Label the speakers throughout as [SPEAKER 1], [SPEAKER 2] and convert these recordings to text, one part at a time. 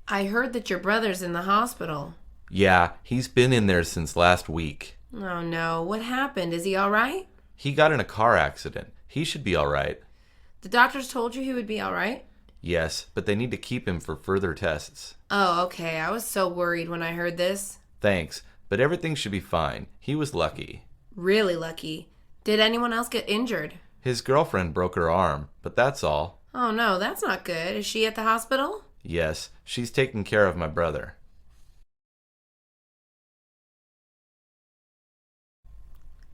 [SPEAKER 1] I heard that your brother's in the hospital.
[SPEAKER 2] Yeah, he's been in there since last week.
[SPEAKER 1] Oh no, what happened? Is he all right?
[SPEAKER 2] He got in a car accident. He should be all right.
[SPEAKER 1] The doctors told you he would be all right?
[SPEAKER 2] Yes, but they need to keep him for further tests.
[SPEAKER 1] Oh, okay. I was so worried when I heard this.
[SPEAKER 2] Thanks, but everything should be fine. He was lucky.
[SPEAKER 1] Really lucky. Did anyone else get injured?
[SPEAKER 2] His girlfriend broke her arm, but that's all.
[SPEAKER 1] Oh no, that's not good. Is she at the hospital?
[SPEAKER 2] Yes, she's taking care of my brother.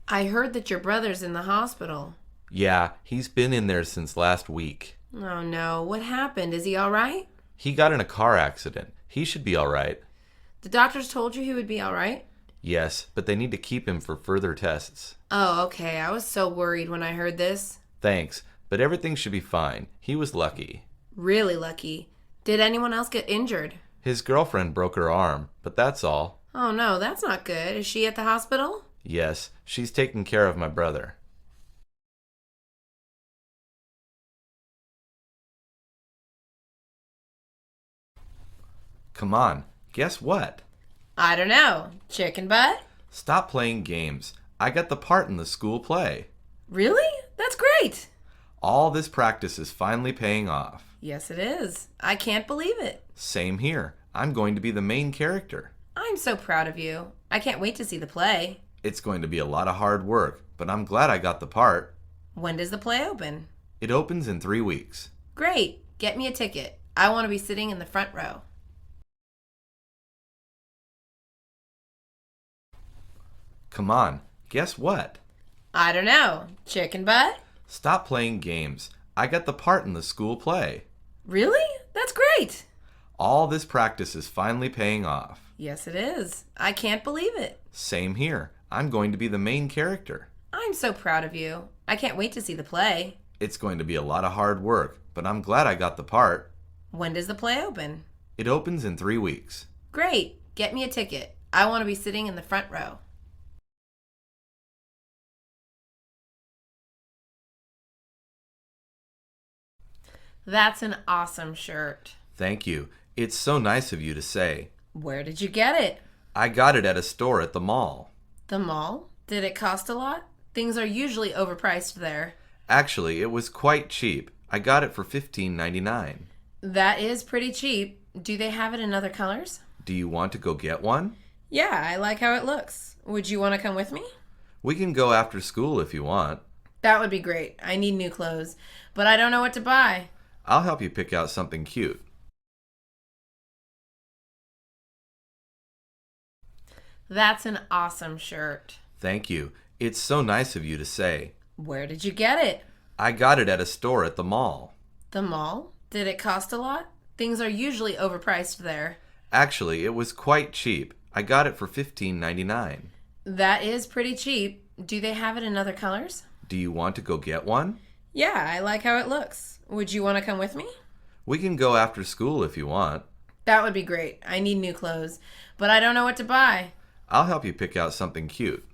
[SPEAKER 1] I heard that your brother's in the hospital.
[SPEAKER 2] Yeah, he's been in there since last week.
[SPEAKER 1] Oh no, what happened? Is he all right?
[SPEAKER 2] He got in a car accident. He should be all right.
[SPEAKER 1] The doctors told you he would be all right?
[SPEAKER 2] Yes, but they need to keep him for further tests.
[SPEAKER 1] Oh, okay. I was so worried when I heard this.
[SPEAKER 2] Thanks, but everything should be fine. He was lucky.
[SPEAKER 1] Really lucky. Did anyone else get injured?
[SPEAKER 2] His girlfriend broke her arm, but that's all.
[SPEAKER 1] Oh no, that's not good. Is she at the hospital?
[SPEAKER 2] Yes, she's taking care of my brother. Come on, guess what?
[SPEAKER 1] I don't know. Chicken butt?
[SPEAKER 2] Stop playing games. I got the part in the school play.
[SPEAKER 1] Really? That's great.
[SPEAKER 2] All this practice is finally paying off.
[SPEAKER 1] Yes, it is. I can't believe it.
[SPEAKER 2] Same here. I'm going to be the main character.
[SPEAKER 1] I'm so proud of you. I can't wait to see the play.
[SPEAKER 2] It's going to be a lot of hard work, but I'm glad I got the part.
[SPEAKER 1] When does the play open?
[SPEAKER 2] It opens in 3 weeks.
[SPEAKER 1] Great. Get me a ticket. I want to be sitting in the front row.
[SPEAKER 2] Come on, guess what?
[SPEAKER 1] I don't know. Chicken butt?
[SPEAKER 2] Stop playing games. I got the part in the school play.
[SPEAKER 1] Really? That's great.
[SPEAKER 2] All this practice is finally paying off.
[SPEAKER 1] Yes, it is. I can't believe it.
[SPEAKER 2] Same here. I'm going to be the main character.
[SPEAKER 1] I'm so proud of you. I can't wait to see the play.
[SPEAKER 2] It's going to be a lot of hard work, but I'm glad I got the part.
[SPEAKER 1] When does the play open?
[SPEAKER 2] It opens in 3 weeks.
[SPEAKER 1] Great. Get me a ticket. I want to be sitting in the front row. That's an awesome shirt.
[SPEAKER 2] Thank you. It's so nice of you to say.
[SPEAKER 1] Where did you get it?
[SPEAKER 2] I got it at a store at the mall.
[SPEAKER 1] The mall? Did it cost a lot? Things are usually overpriced there.
[SPEAKER 2] Actually, it was quite cheap. I got it for $15.99.
[SPEAKER 1] That is pretty cheap. Do they have it in other colors?
[SPEAKER 2] Do you want to go get one?
[SPEAKER 1] Yeah, I like how it looks. Would you want to come with me?
[SPEAKER 2] We can go after school if you want.
[SPEAKER 1] That would be great. I need new clothes, but I don't know what to buy.
[SPEAKER 2] I'll help you pick out something cute.
[SPEAKER 1] That's an awesome shirt.
[SPEAKER 2] Thank you. It's so nice of you to say.
[SPEAKER 1] Where did you get it?
[SPEAKER 2] I got it at a store at the mall.
[SPEAKER 1] The mall? Did it cost a lot? Things are usually overpriced there.
[SPEAKER 2] Actually, it was quite cheap. I got it for $15.99.
[SPEAKER 1] That is pretty cheap. Do they have it in other colors?
[SPEAKER 2] Do you want to go get one?
[SPEAKER 1] Yeah, I like how it looks. Would you want to come with me?
[SPEAKER 2] We can go after school if you want.
[SPEAKER 1] That would be great. I need new clothes, but I don't know what to buy.
[SPEAKER 2] I'll help you pick out something cute.